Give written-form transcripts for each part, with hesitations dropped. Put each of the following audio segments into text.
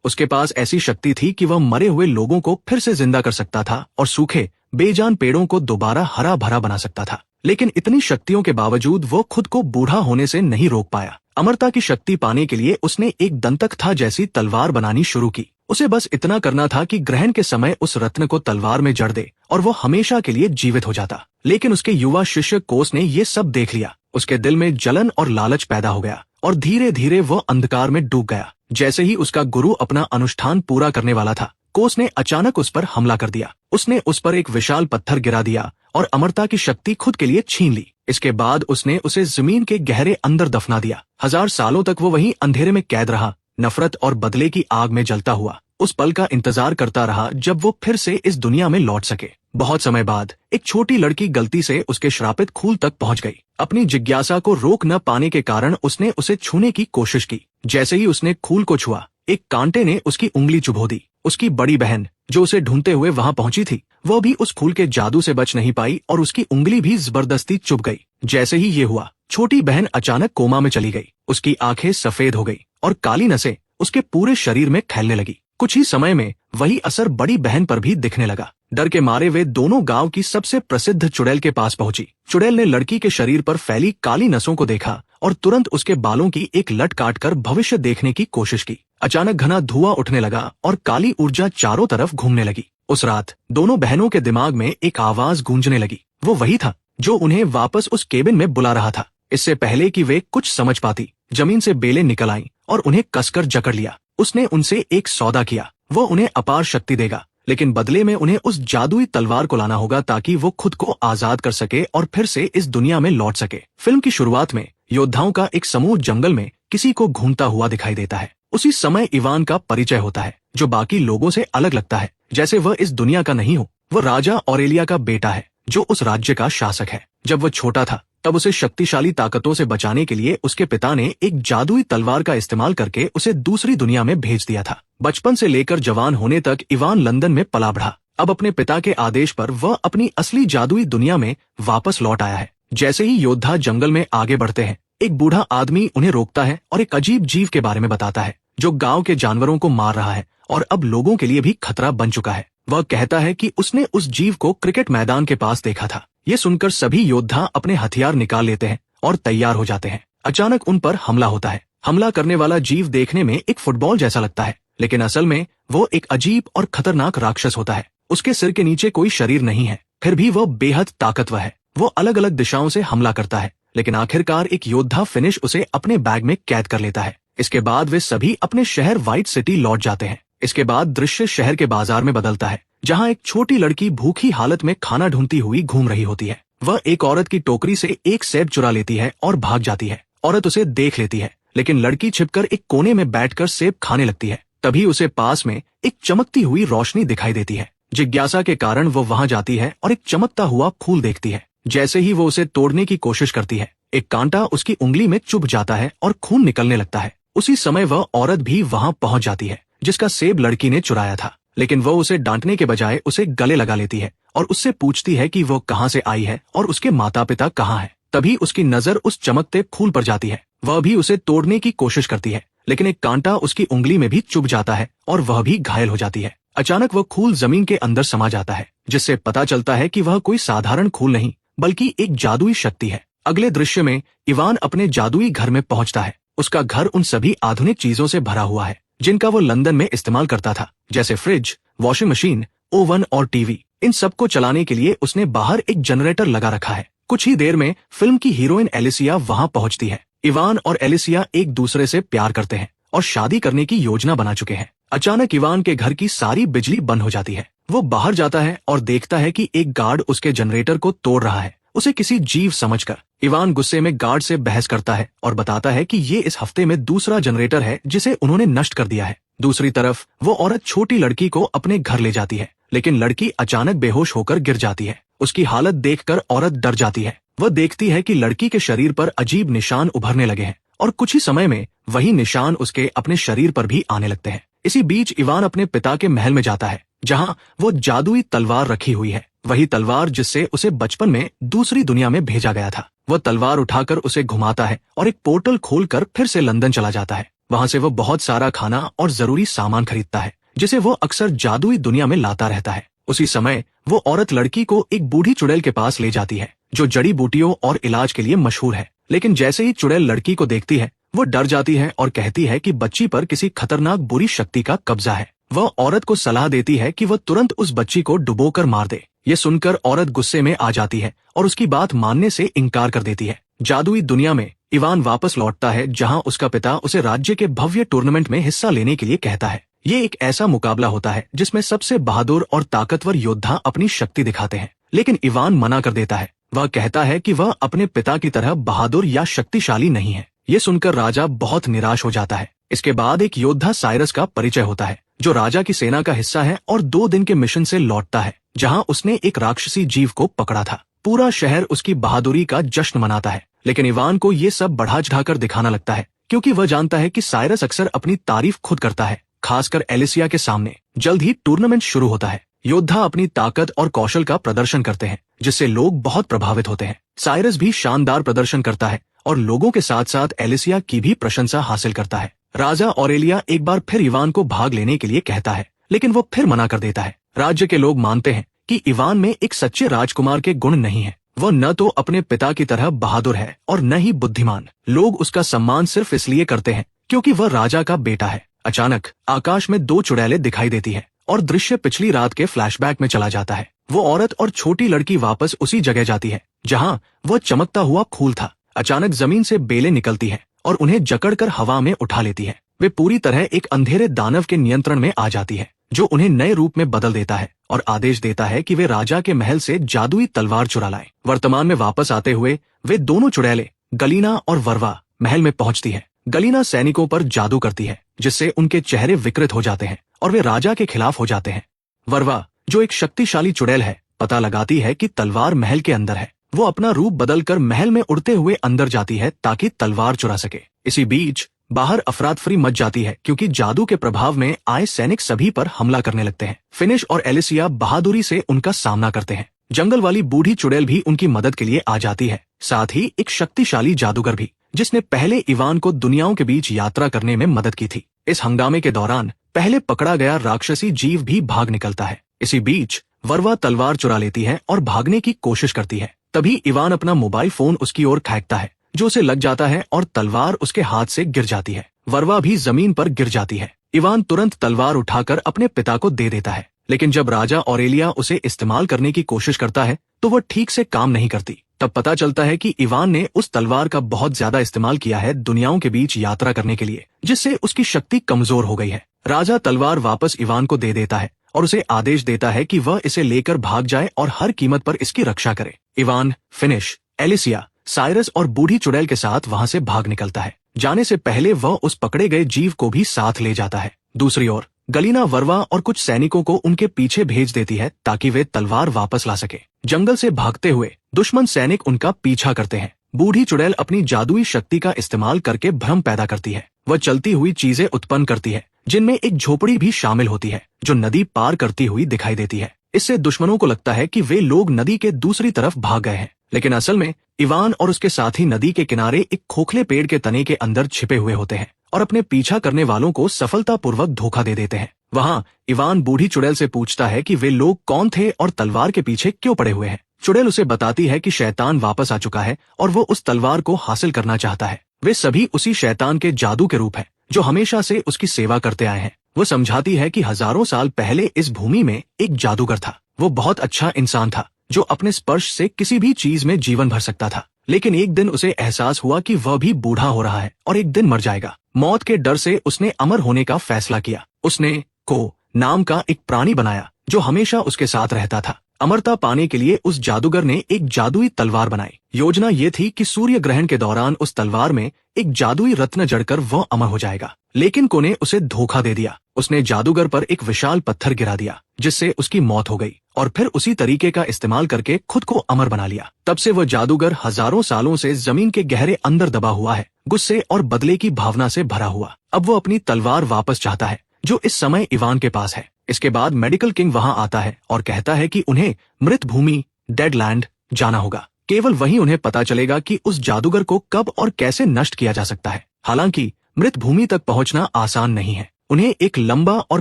उसके पास ऐसी शक्ति थी कि वह मरे हुए लोगों को फिर से जिंदा कर सकता था और सूखे बेजान पेड़ों को दोबारा हरा भरा बना सकता था। लेकिन इतनी शक्तियों के बावजूद वो खुद को बूढ़ा होने से नहीं रोक पाया। अमरता की शक्ति पाने के लिए उसने एक दंतकथा जैसी तलवार बनानी शुरू की। उसे बस इतना करना था कि ग्रहण के समय उस रत्न को तलवार में जड़ दे और वो हमेशा के लिए जीवित हो जाता। लेकिन उसके युवा शिष्य कोस ने ये सब देख लिया। उसके दिल में जलन और लालच पैदा हो गया और धीरे धीरे वो अंधकार में डूब गया। जैसे ही उसका गुरु अपना अनुष्ठान पूरा करने वाला था, कोस ने अचानक उस पर हमला कर दिया। उसने उस पर एक विशाल पत्थर गिरा दिया और अमरता की शक्ति खुद के लिए छीन ली। इसके बाद उसने उसे जमीन के गहरे अंदर दफना दिया। 1000 सालों तक वो वहीं अंधेरे में कैद रहा, नफरत और बदले की आग में जलता हुआ। उस पल का इंतजार करता रहा जब वो फिर से इस दुनिया में लौट सके। बहुत समय बाद एक छोटी लड़की गलती से उसके श्रापित खूल तक पहुंच गई। अपनी जिज्ञासा को रोक न पाने के कारण उसने उसे छूने की कोशिश की। जैसे ही उसने खूल को छुआ, एक कांटे ने उसकी उंगली चुभो दी। उसकी बड़ी बहन, जो उसे ढूंढते हुए वहां पहुंची थी, वो भी उस खूल के जादू से बच नहीं पाई और उसकी उंगली भी जबरदस्ती चुभ गई। जैसे ही ये हुआ, छोटी बहन अचानक कोमा में चली गई। उसकी आंखें सफेद हो गई और काली नसें उसके पूरे शरीर में फैलने लगी। कुछ ही समय में वही असर बड़ी बहन पर भी दिखने लगा। डर के मारे वे दोनों गांव की सबसे प्रसिद्ध चुड़ैल के पास पहुंची। चुड़ैल ने लड़की के शरीर पर फैली काली नसों को देखा और तुरंत उसके बालों की एक लट काटकर भविष्य देखने की कोशिश की। अचानक घना धुआं उठने लगा और काली ऊर्जा चारों तरफ घूमने लगी। उस रात दोनों बहनों के दिमाग में एक आवाज गूंजने लगी। वो वही था जो उन्हें वापस उस केबिन में बुला रहा था। इससे पहले कि वे कुछ समझ पाती, जमीन से बेलें निकल आईं और उन्हें कसकर जकड़ लिया। उसने उनसे एक सौदा किया। वो उन्हें अपार शक्ति देगा, लेकिन बदले में उन्हें उस जादुई तलवार को लाना होगा ताकि वो खुद को आजाद कर सके और फिर से इस दुनिया में लौट सके। फिल्म की शुरुआत में योद्धाओं का एक समूह जंगल में किसी को घूमता हुआ दिखाई देता है। उसी समय इवान का परिचय होता है, जो बाकी लोगों से अलग लगता है, जैसे वह इस दुनिया का नहीं हो। वो राजा ऑरेलिया का बेटा है, जो उस राज्य का शासक है। जब वो छोटा था, तब उसे शक्तिशाली ताकतों से बचाने के लिए उसके पिता ने एक जादुई तलवार का इस्तेमाल करके उसे दूसरी दुनिया में भेज दिया था। बचपन से लेकर जवान होने तक इवान लंदन में पला बढ़ा। अब अपने पिता के आदेश पर वह अपनी असली जादुई दुनिया में वापस लौट आया है। जैसे ही योद्धा जंगल में आगे बढ़ते हैं, एक बूढ़ा आदमी उन्हें रोकता है और एक अजीब जीव के बारे में बताता है, जो गांव के जानवरों को मार रहा है और अब लोगों के लिए भी खतरा बन चुका है। वह कहता है कि उसने उस जीव को क्रिकेट मैदान के पास देखा था। ये सुनकर सभी योद्धा अपने हथियार निकाल लेते हैं और तैयार हो जाते हैं। अचानक उन पर हमला होता है। हमला करने वाला जीव देखने में एक फुटबॉल जैसा लगता है, लेकिन असल में वो एक अजीब और खतरनाक राक्षस होता है। उसके सिर के नीचे कोई शरीर नहीं है, फिर भी वह बेहद ताकतवर है। वो अलग अलग दिशाओं से हमला करता है, लेकिन आखिरकार एक योद्धा फिनिश उसे अपने बैग में कैद कर लेता है। इसके बाद वे सभी अपने शहर व्हाइट सिटी लौट जाते हैं। इसके बाद दृश्य शहर के बाजार में बदलता है, जहाँ एक छोटी लड़की भूखी हालत में खाना ढूंढती हुई घूम रही होती है। वह एक औरत की टोकरी से एक सेब चुरा लेती है और भाग जाती है। औरत उसे देख लेती है, लेकिन लड़की छिपकर एक कोने में बैठकर सेब खाने लगती है। तभी उसे पास में एक चमकती हुई रोशनी दिखाई देती है। जिज्ञासा के कारण वो वहां जाती है और एक चमकता हुआ फूल देखती है। जैसे ही वो उसे तोड़ने की कोशिश करती है, एक कांटा उसकी उंगली में चुभ जाता है और खून निकलने लगता है। उसी समय वह औरत भी वहां पहुंच जाती है, जिसका सेब लड़की ने चुराया था। लेकिन वह उसे डांटने के बजाय उसे गले लगा लेती है और उससे पूछती है कि वो कहाँ से आई है और उसके माता पिता कहाँ हैं। तभी उसकी नजर उस चमकते फूल पर जाती है। वह भी उसे तोड़ने की कोशिश करती है, लेकिन एक कांटा उसकी उंगली में भी चुभ जाता है और वह भी घायल हो जाती है। अचानक वह खूल जमीन के अंदर समा जाता है, जिससे पता चलता है कि वह कोई साधारण खूल नहीं, बल्कि एक जादुई शक्ति है। अगले दृश्य में इवान अपने जादुई घर में पहुंचता है। उसका घर उन सभी आधुनिक चीजों से भरा हुआ है जिनका वो लंदन में इस्तेमाल करता था, जैसे फ्रिज, वॉशिंग मशीन, ओवन और टीवी। इन सबको चलाने के लिए उसने बाहर एक जनरेटर लगा रखा है। कुछ ही देर में फिल्म की हीरोइन एलिसिया वहां पहुंचती है। इवान और एलिसिया एक दूसरे से प्यार करते हैं और शादी करने की योजना बना चुके हैं। अचानक इवान के घर की सारी बिजली बंद हो जाती है। वो बाहर जाता है और देखता है कि एक गार्ड उसके जनरेटर को तोड़ रहा है, उसे किसी जीव समझकर। इवान गुस्से में गार्ड से बहस करता है और बताता है कि ये इस हफ्ते में दूसरा जनरेटर है जिसे उन्होंने नष्ट कर दिया है। दूसरी तरफ वो औरत छोटी लड़की को अपने घर ले जाती है, लेकिन लड़की अचानक बेहोश होकर गिर जाती है। उसकी हालत देखकर औरत डर जाती है। वह देखती है कि लड़की के शरीर पर अजीब निशान उभरने लगे हैं और कुछ ही समय में वही निशान उसके अपने शरीर पर भी आने लगते हैं। इसी बीच इवान अपने पिता के महल में जाता है, जहाँ वो जादुई तलवार रखी हुई है, वही तलवार जिससे उसे बचपन में दूसरी दुनिया में भेजा गया था। वह तलवार उठाकर उसे घुमाता है और एक पोर्टल खोलकर फिर से लंदन चला जाता है। वहां से वो बहुत सारा खाना और जरूरी सामान खरीदता है जिसे वो अक्सर जादुई दुनिया में लाता रहता है। उसी समय वो औरत लड़की को एक बूढ़ी चुड़ैल के पास ले जाती है जो जड़ी बूटियों और इलाज के लिए मशहूर है। लेकिन जैसे ही चुड़ैल लड़की को देखती है वो डर जाती है और कहती है कि बच्ची पर किसी खतरनाक बुरी शक्ति का कब्जा है। वह औरत को सलाह देती है कि वह तुरंत उस बच्ची को डुबोकर मार दे। ये सुनकर औरत गुस्से में आ जाती है और उसकी बात मानने से इनकार कर देती है। जादुई दुनिया में इवान वापस लौटता है जहां उसका पिता उसे राज्य के भव्य टूर्नामेंट में हिस्सा लेने के लिए कहता है। ये एक ऐसा मुकाबला होता है जिसमें सबसे बहादुर और ताकतवर योद्धा अपनी शक्ति दिखाते हैं, लेकिन इवान मना कर देता है। वह कहता है कि वह अपने पिता की तरह बहादुर या शक्तिशाली नहीं है। ये सुनकर राजा बहुत निराश हो जाता है। इसके बाद एक योद्धा साइरस का परिचय होता है जो राजा की सेना का हिस्सा है और 2 दिन के मिशन से लौटता है जहां उसने एक राक्षसी जीव को पकड़ा था। पूरा शहर उसकी बहादुरी का जश्न मनाता है, लेकिन इवान को ये सब बढ़ा चढ़ाकर दिखाना लगता है क्योंकि वह जानता है कि साइरस अक्सर अपनी तारीफ खुद करता है, खासकर एलिसिया के सामने। जल्द ही टूर्नामेंट शुरू होता है। योद्धा अपनी ताकत और कौशल का प्रदर्शन करते हैं जिससे लोग बहुत प्रभावित होते हैं। साइरस भी शानदार प्रदर्शन करता है और लोगों के साथ साथ एलिसिया की भी प्रशंसा हासिल करता है। राजा ऑरेलिया एक बार फिर इवान को भाग लेने के लिए कहता है, लेकिन वो फिर मना कर देता है। राज्य के लोग मानते हैं कि इवान में एक सच्चे राजकुमार के गुण नहीं है। वह न तो अपने पिता की तरह बहादुर है और न ही बुद्धिमान। लोग उसका सम्मान सिर्फ इसलिए करते हैं क्योंकि वह राजा का बेटा है। अचानक आकाश में 2 चुड़ैलें दिखाई देती है और दृश्य पिछली रात के फ्लैशबैक में चला जाता है। वो औरत और छोटी लड़की वापस उसी जगह जाती है जहां वह चमकता हुआ खूल था। अचानक जमीन से बेलें निकलती हैं और उन्हें जकड़कर हवा में उठा लेती है। वे पूरी तरह एक अंधेरे दानव के नियंत्रण में आ जाती है जो उन्हें नए रूप में बदल देता है और आदेश देता है कि वे राजा के महल से जादुई तलवार चुरा लाएं। वर्तमान में वापस आते हुए वे दोनों चुड़ैलें गलीना और वर्वा महल में पहुंचती है। गलीना सैनिकों पर जादू करती है जिससे उनके चेहरे विकृत हो जाते हैं और वे राजा के खिलाफ हो जाते हैं। वर्वा, जो एक शक्तिशाली चुड़ैल है, पता लगाती है कि तलवार महल के अंदर है। वो अपना रूप बदलकर महल में उड़ते हुए अंदर जाती है ताकि तलवार चुरा सके। इसी बीच बाहर अफरातफरी मच जाती है क्योंकि जादू के प्रभाव में आए सैनिक सभी पर हमला करने लगते हैं। फिनिश और एलिसिया बहादुरी से उनका सामना करते हैं। जंगल वाली बूढ़ी चुड़ैल भी उनकी मदद के लिए आ जाती है, साथ ही एक शक्तिशाली जादूगर भी जिसने पहले इवान को दुनियाओं के बीच यात्रा करने में मदद की थी। इस हंगामे के दौरान पहले पकड़ा गया राक्षसी जीव भी भाग निकलता है। इसी बीच वर्वा तलवार चुरा लेती है और भागने की कोशिश करती है। तभी इवान अपना मोबाइल फोन उसकी ओर फेंकता है जो उसे लग जाता है और तलवार उसके हाथ से गिर जाती है। वर्वा भी जमीन पर गिर जाती है। इवान तुरंत तलवार उठाकर अपने पिता को दे देता है, लेकिन जब राजा ऑरेलिया उसे इस्तेमाल करने की कोशिश करता है तो वह ठीक से काम नहीं करती। तब पता चलता है कि इवान ने उस तलवार का बहुत ज्यादा इस्तेमाल किया है दुनियाओं के बीच यात्रा करने के लिए, जिससे उसकी शक्ति कमजोर हो गई है। राजा तलवार वापस इवान को दे देता है और उसे आदेश देता है कि वह इसे लेकर भाग जाए और हर कीमत पर इसकी रक्षा करे। इवान, फिनिश, एलिसिया, साइरस और बूढ़ी चुड़ैल के साथ वहां से भाग निकलता है। जाने से पहले वह उस पकड़े गए जीव को भी साथ ले जाता है। दूसरी ओर गलीना वर्वा और कुछ सैनिकों को उनके पीछे भेज देती है ताकि वे तलवार वापस ला सके। जंगल से भागते हुए दुश्मन सैनिक उनका पीछा करते हैं। बूढ़ी चुड़ैल अपनी जादुई शक्ति का इस्तेमाल करके भ्रम पैदा करती है। वह चलती हुई चीजें उत्पन्न करती है जिनमें एक झोपड़ी भी शामिल होती है जो नदी पार करती हुई दिखाई देती है। इससे दुश्मनों को लगता है कि वे लोग नदी के दूसरी तरफ भाग गए हैं, लेकिन असल में इवान और उसके साथी नदी के किनारे एक खोखले पेड़ के तने के अंदर छिपे हुए होते हैं और अपने पीछा करने वालों को सफलतापूर्वक धोखा दे देते हैं। वहां इवान बूढ़ी चुड़ैल से पूछता है कि वे लोग कौन थे और तलवार के पीछे क्यों पड़े हुए हैं। चुड़ैल उसे बताती है कि शैतान वापस आ चुका है और वो उस तलवार को हासिल करना चाहता है। वे सभी उसी शैतान के जादू के रूप हैं जो हमेशा से उसकी सेवा करते आए हैं। वो समझाती है कि हजारों साल पहले इस भूमि में एक जादूगर था। वो बहुत अच्छा इंसान था जो अपने स्पर्श से किसी भी चीज में जीवन भर सकता था, लेकिन एक दिन उसे एहसास हुआ कि वह भी बूढ़ा हो रहा है और एक दिन मर जाएगा। मौत के डर से उसने अमर होने का फैसला किया। उसने को नाम का एक प्राणी बनाया जो हमेशा उसके साथ रहता था। अमरता पाने के लिए उस जादूगर ने एक जादुई तलवार बनाई। योजना ये थी कि सूर्य ग्रहण के दौरान उस तलवार में एक जादुई रत्न जड़कर वह अमर हो जाएगा, लेकिन को ने उसे धोखा दे दिया। उसने जादूगर पर एक विशाल पत्थर गिरा दिया जिससे उसकी मौत हो गई और फिर उसी तरीके का इस्तेमाल करके खुद को अमर बना लिया। तब से वह जादूगर हजारों सालों से जमीन के गहरे अंदर दबा हुआ है, गुस्से और बदले की भावना से भरा हुआ। अब वो अपनी तलवार वापस चाहता है जो इस समय इवान के पास है। इसके बाद मेडिकल किंग वहां आता है और कहता है कि उन्हें मृत भूमि डेडलैंड जाना होगा। केवल वहीं उन्हें पता चलेगा कि उस जादूगर को कब और कैसे नष्ट किया जा सकता है। हालांकि मृत भूमि तक पहुंचना आसान नहीं है। उन्हें एक लंबा और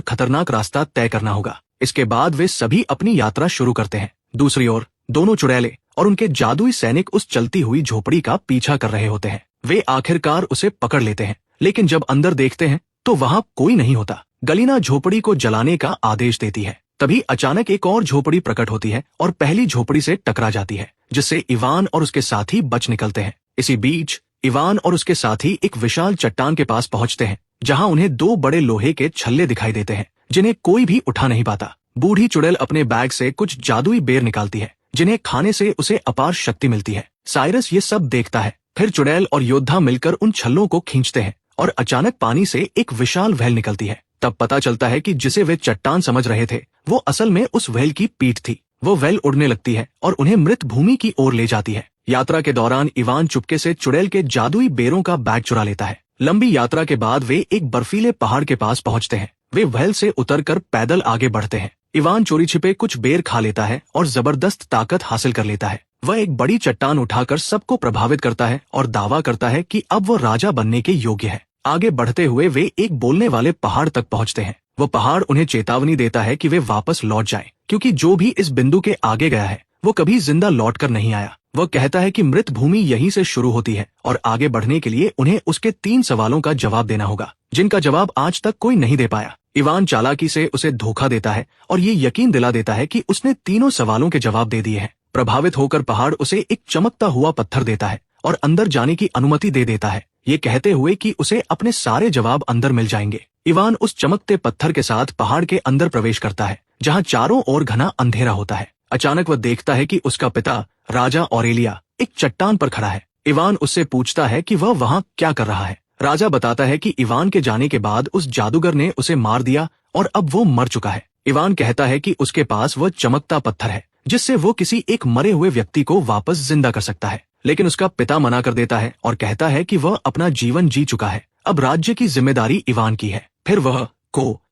खतरनाक रास्ता तय करना होगा। इसके बाद वे सभी अपनी यात्रा शुरू करते हैं। दूसरी ओर दोनों चुड़ैले और उनके जादुई सैनिक उस चलती हुई झोपड़ी का पीछा कर रहे होते हैं। वे आखिरकार उसे पकड़ लेते हैं, लेकिन जब अंदर देखते हैं तो वहां कोई नहीं होता। गलीना झोपड़ी को जलाने का आदेश देती है। तभी अचानक एक और झोपड़ी प्रकट होती है और पहली झोपड़ी से टकरा जाती है, जिससे इवान और उसके साथी बच निकलते हैं। इसी बीच इवान और उसके साथी एक विशाल चट्टान के पास पहुंचते हैं, जहां उन्हें दो बड़े लोहे के छल्ले दिखाई देते हैं, जिन्हें कोई भी उठा नहीं पाता। बूढ़ी चुड़ैल अपने बैग से कुछ जादुई बेर निकालती है, जिन्हें खाने से उसे अपार शक्ति मिलती है। साइरस ये सब देखता है। फिर चुड़ैल और योद्धा मिलकर उन छल्लों को खींचते हैं और अचानक पानी से एक विशाल व्हेल निकलती है। तब पता चलता है कि जिसे वे चट्टान समझ रहे थे वो असल में उस व्हेल की पीठ थी। वो व्हेल उड़ने लगती है और उन्हें मृत भूमि की ओर ले जाती है। यात्रा के दौरान इवान चुपके से चुड़ैल के जादुई बेरों का बैग चुरा लेता है। लंबी यात्रा के बाद वे एक बर्फीले पहाड़ के पास पहुंचते हैं। वे व्हेल से उतरकर पैदल आगे बढ़ते हैं। इवान चोरी छिपे कुछ बेर खा लेता है और जबरदस्त ताकत हासिल कर लेता है। वह एक बड़ी चट्टान उठाकर सबको प्रभावित करता है और दावा करता है कि अब वो राजा बनने के योग्य है। आगे बढ़ते हुए वे एक बोलने वाले पहाड़ तक पहुंचते हैं। वो पहाड़ उन्हें चेतावनी देता है कि वे वापस लौट जाएं, क्योंकि जो भी इस बिंदु के आगे गया है वो कभी जिंदा लौटकर नहीं आया। वह कहता है कि मृत भूमि यहीं से शुरू होती है और आगे बढ़ने के लिए उन्हें उसके 3 सवालों का जवाब देना होगा, जिनका जवाब आज तक कोई नहीं दे पाया। इवान चालाकी से उसे धोखा देता है और ये यकीन दिला देता है कि उसने तीनों सवालों के जवाब दे दिए हैं। प्रभावित होकर पहाड़ उसे एक चमकता हुआ पत्थर देता है और अंदर जाने की अनुमति दे देता है, ये कहते हुए कि उसे अपने सारे जवाब अंदर मिल जाएंगे। इवान उस चमकते पत्थर के साथ पहाड़ के अंदर प्रवेश करता है, जहाँ चारों ओर घना अंधेरा होता है। अचानक वह देखता है कि उसका पिता राजा ऑरेलिया एक चट्टान पर खड़ा है। इवान उससे पूछता है कि वह वहाँ क्या कर रहा है। राजा बताता है कि इवान के जाने के बाद उस जादूगर ने उसे मार दिया और अब वो मर चुका है। इवान कहता है कि उसके पास वह चमकता पत्थर है, जिससे वो किसी एक मरे हुए व्यक्ति को वापस जिंदा कर सकता है। लेकिन उसका पिता मना कर देता है और कहता है कि वह अपना जीवन जी चुका है, अब राज्य की जिम्मेदारी इवान की है। फिर वह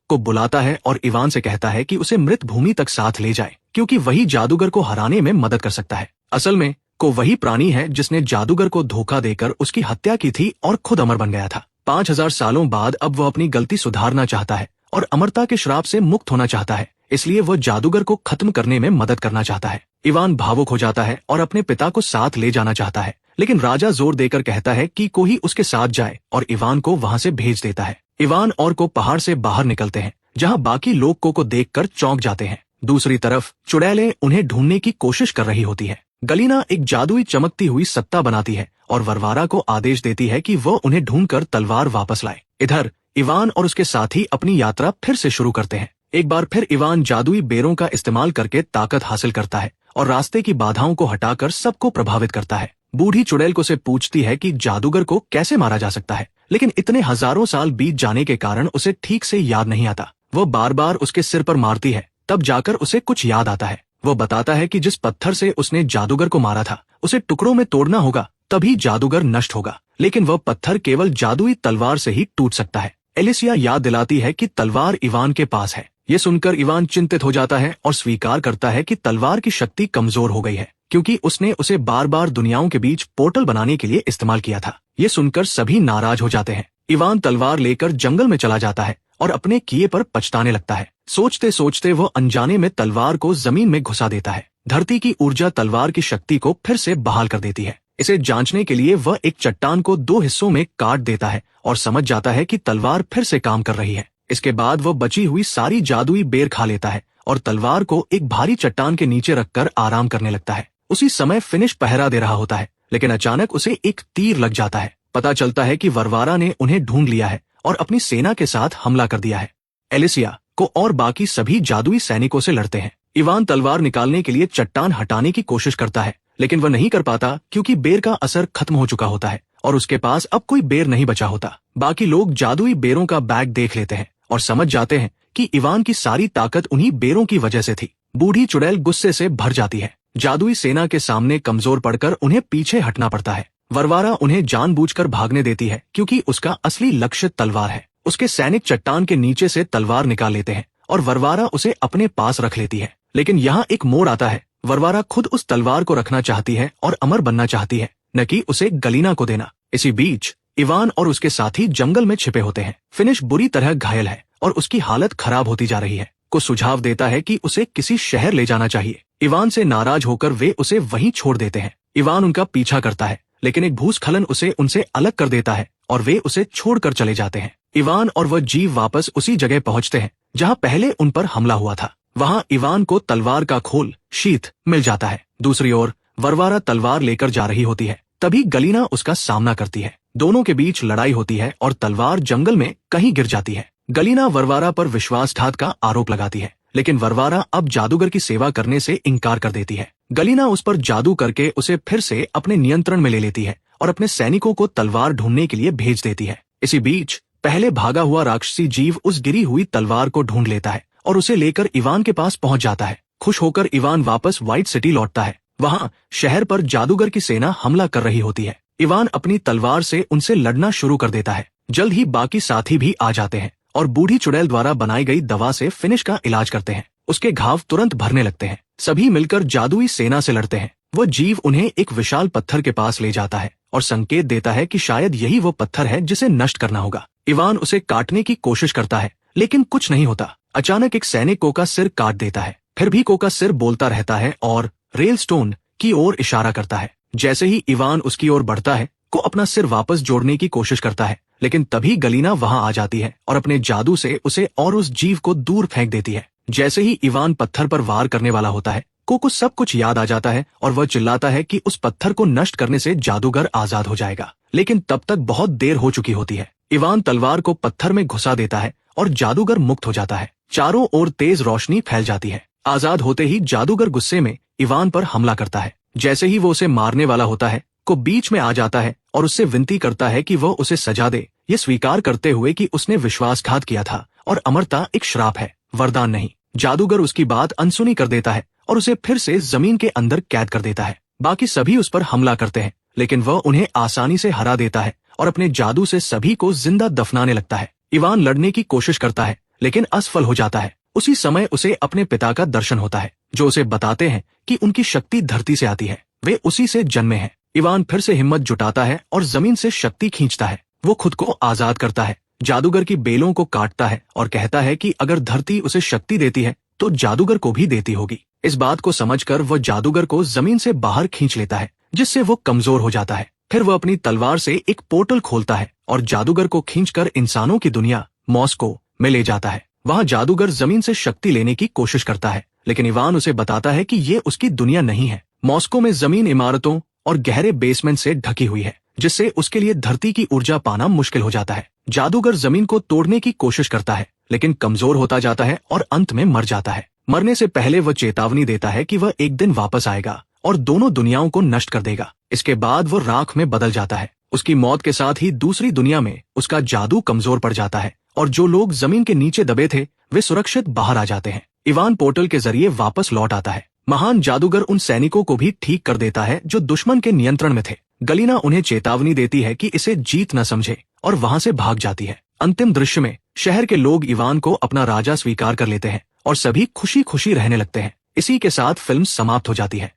को बुलाता है और इवान से कहता है कि उसे मृत भूमि तक साथ ले जाए, क्योंकि वही जादूगर को हराने में मदद कर सकता है। असल में को वही प्राणी है जिसने जादूगर को धोखा देकर उसकी हत्या की थी और खुद अमर बन गया था। 5000 सालों बाद अब वह अपनी गलती सुधारना चाहता है और अमरता के श्राप से मुक्त होना चाहता है, इसलिए वह जादूगर को खत्म करने में मदद करना चाहता है। इवान भावुक हो जाता है और अपने पिता को साथ ले जाना चाहता है, लेकिन राजा जोर देकर कहता है कि कोई उसके साथ जाए और इवान को वहां से भेज देता है। इवान और को पहाड़ से बाहर निकलते हैं, जहां बाकी लोग को देखकर चौंक जाते हैं। दूसरी तरफ चुड़ैलें उन्हें ढूंढने की कोशिश कर रही होती है। गलीना एक जादुई चमकती हुई सत्ता बनाती है और वरवारा को आदेश देती है कि वह उन्हें ढूंढकर तलवार वापस लाए। इधर इवान और उसके साथी अपनी यात्रा फिर से शुरू करते हैं। एक बार फिर इवान जादुई बेरों का इस्तेमाल करके ताकत हासिल करता है और रास्ते की बाधाओं को हटाकर सबको प्रभावित करता है। बूढ़ी चुड़ैल को से पूछती है कि जादूगर को कैसे मारा जा सकता है, लेकिन इतने हजारों साल बीत जाने के कारण उसे ठीक से याद नहीं आता। वह बार बार उसके सिर पर मारती है, तब जाकर उसे कुछ याद आता है। वो बताता है कि जिस पत्थर से उसने जादूगर को मारा था उसे टुकड़ों में तोड़ना होगा, तभी जादूगर नष्ट होगा, लेकिन वह पत्थर केवल जादुई तलवार से ही टूट सकता है। एलिसिया याद दिलाती है कि तलवार इवान के पास है। ये सुनकर इवान चिंतित हो जाता है और स्वीकार करता है कि तलवार की शक्ति कमजोर हो गई है, क्योंकि उसने उसे बार बार दुनियाओं के बीच पोर्टल बनाने के लिए इस्तेमाल किया था। ये सुनकर सभी नाराज हो जाते हैं। इवान तलवार लेकर जंगल में चला जाता है और अपने किए पर पछताने लगता है। सोचते सोचते वो अनजाने में तलवार को जमीन में घुसा देता है। धरती की ऊर्जा तलवार की शक्ति को फिर से बहाल कर देती है। इसे जांचने के लिए वह एक चट्टान को 2 हिस्सों में काट देता है और समझ जाता है कि तलवार फिर से काम कर रही है। इसके बाद वह बची हुई सारी जादुई बेर खा लेता है और तलवार को एक भारी चट्टान के नीचे रखकर आराम करने लगता है। उसी समय फिनिश पहरा दे रहा होता है, लेकिन अचानक उसे एक तीर लग जाता है। पता चलता है कि वरवारा ने उन्हें ढूंढ लिया है और अपनी सेना के साथ हमला कर दिया है। एलिसिया को और बाकी सभी जादुई सैनिकों से लड़ते हैं। इवान तलवार निकालने के लिए चट्टान हटाने की कोशिश करता है, लेकिन वह नहीं कर पाता, क्योंकि बेर का असर खत्म हो चुका होता है और उसके पास अब कोई बेर नहीं बचा होता। बाकी लोग जादुई बेरों का बैग देख लेते हैं और समझ जाते हैं कि इवान की सारी ताकत उन्हीं बेरों की वजह से थी। बूढ़ी चुड़ैल गुस्से से भर जाती है। जादुई सेना के सामने कमजोर पड़कर उन्हें पीछे हटना पड़ता है। वरवारा उन्हें जानबूझकर भागने देती है, क्योंकि उसका असली लक्ष्य तलवार है। उसके सैनिक चट्टान के नीचे से तलवार निकाल लेते हैं और वरवारा उसे अपने पास रख लेती है। लेकिन यहाँ एक मोड़ आता है। वरवारा खुद उस तलवार को रखना चाहती है और अमर बनना चाहती है, न कि उसे गलीना को देना। इसी बीच इवान और उसके साथी जंगल में छिपे होते हैं। फिनिश बुरी तरह घायल है और उसकी हालत खराब होती जा रही है। को सुझाव देता है कि उसे किसी शहर ले जाना चाहिए। इवान से नाराज होकर वे उसे वहीं छोड़ देते हैं। इवान उनका पीछा करता है, लेकिन एक भूस्खलन उसे उनसे अलग कर देता है और वे उसे छोड़कर चले जाते हैं। इवान और वह जीव वापस उसी जगह पहुंचते हैं जहां पहले उन पर हमला हुआ था। वहां इवान को तलवार का खोल शीत मिल जाता है। दूसरी ओर वरवारा तलवार लेकर जा रही होती है। तभी गलीना उसका सामना करती है। दोनों के बीच लड़ाई होती है और तलवार जंगल में कहीं गिर जाती है। गलीना वरवारा पर विश्वासघात का आरोप लगाती है, लेकिन वरवारा अब जादूगर की सेवा करने से इनकार कर देती है। गलीना उस पर जादू करके उसे फिर से अपने नियंत्रण में ले लेती है और अपने सैनिकों को तलवार ढूंढने के लिए भेज देती है। इसी बीच पहले भागा हुआ राक्षसी जीव उस गिरी हुई तलवार को ढूंढ लेता है और उसे लेकर इवान के पास पहुंच जाता है। खुश होकर इवान वापस व्हाइट सिटी लौटता है। वहां शहर पर जादूगर की सेना हमला कर रही होती है। इवान अपनी तलवार से उनसे लड़ना शुरू कर देता है। जल्द ही बाकी साथी भी आ जाते हैं और बूढ़ी चुड़ैल द्वारा बनाई गई दवा से फिनिश का इलाज करते हैं। उसके घाव तुरंत भरने लगते हैं। सभी मिलकर जादुई सेना से लड़ते हैं। वह जीव उन्हें एक विशाल पत्थर के पास ले जाता है और संकेत देता है कि शायद यही वो पत्थर है जिसे नष्ट करना होगा। इवान उसे काटने की कोशिश करता है, लेकिन कुछ नहीं होता। अचानक एक सैनिक को का सिर काट देता है। फिर भी को का सिर बोलता रहता है और रेलस्टोन की ओर इशारा करता है। जैसे ही इवान उसकी ओर बढ़ता है, को अपना सिर वापस जोड़ने की कोशिश करता है, लेकिन तभी गलीना वहां आ जाती है और अपने जादू से उसे और उस जीव को दूर फेंक देती है। जैसे ही इवान पत्थर पर वार करने वाला होता है, को सब कुछ याद आ जाता है और वह चिल्लाता है कि उस पत्थर को नष्ट करने से जादूगर आजाद हो जाएगा। लेकिन तब तक बहुत देर हो चुकी होती है। इवान तलवार को पत्थर में घुसा देता है और जादूगर मुक्त हो जाता है। चारों ओर तेज रोशनी फैल जाती है। आजाद होते ही जादूगर गुस्से में इवान पर हमला करता है। जैसे ही वो उसे मारने वाला होता है, को बीच में आ जाता है और उससे विनती करता है कि वह उसे सजा दे, ये स्वीकार करते हुए कि उसने विश्वासघात किया था और अमरता एक श्राप है, वरदान नहीं। जादूगर उसकी बात अनसुनी कर देता है और उसे फिर से जमीन के अंदर कैद कर देता है। बाकी सभी उस पर हमला करते हैं, लेकिन वह उन्हें आसानी से हरा देता है और अपने जादू से सभी को जिंदा दफनाने लगता है। इवान लड़ने की कोशिश करता है, लेकिन असफल हो जाता है। उसी समय उसे अपने पिता का दर्शन होता है, जो उसे बताते हैं कि उनकी शक्ति धरती से आती है, वे उसी से जन्मे हैं। इवान फिर से हिम्मत जुटाता है और जमीन से शक्ति खींचता है। वो खुद को आजाद करता है, जादूगर की बेलों को काटता है और कहता है कि अगर धरती उसे शक्ति देती है तो जादूगर को भी देती होगी। इस बात को समझकर वह जादूगर को जमीन से बाहर खींच लेता है, जिससे वो कमजोर हो जाता है। फिर वह अपनी तलवार से एक पोर्टल खोलता है और जादूगर को खींचकर इंसानों की दुनिया मॉस्को में ले जाता है। वहां जादूगर जमीन से शक्ति लेने की कोशिश करता है, लेकिन इवान उसे बताता है कि ये उसकी दुनिया नहीं है। मॉस्को में जमीन इमारतों और गहरे बेसमेंट से ढकी हुई है, जिससे उसके लिए धरती की ऊर्जा पाना मुश्किल हो जाता है। जादूगर जमीन को तोड़ने की कोशिश करता है, लेकिन कमजोर होता जाता है और अंत में मर जाता है। मरने से पहले वह चेतावनी देता है कि वह एक दिन वापस आएगा और दोनों दुनियाओं को नष्ट कर देगा। इसके बाद वो राख में बदल जाता है। उसकी मौत के साथ ही दूसरी दुनिया में उसका जादू कमजोर पड़ जाता है और जो लोग जमीन के नीचे दबे थे वे सुरक्षित बाहर आ जाते हैं। इवान पोर्टल के जरिए वापस लौट आता है। महान जादूगर उन सैनिकों को भी ठीक कर देता है जो दुश्मन के नियंत्रण में थे। गलीना उन्हें चेतावनी देती है कि इसे जीत न समझे और वहां से भाग जाती है। अंतिम दृश्य में शहर के लोग इवान को अपना राजा स्वीकार कर लेते हैं और सभी खुशी खुशी रहने लगते हैं। इसी के साथ फिल्म समाप्त हो जाती है।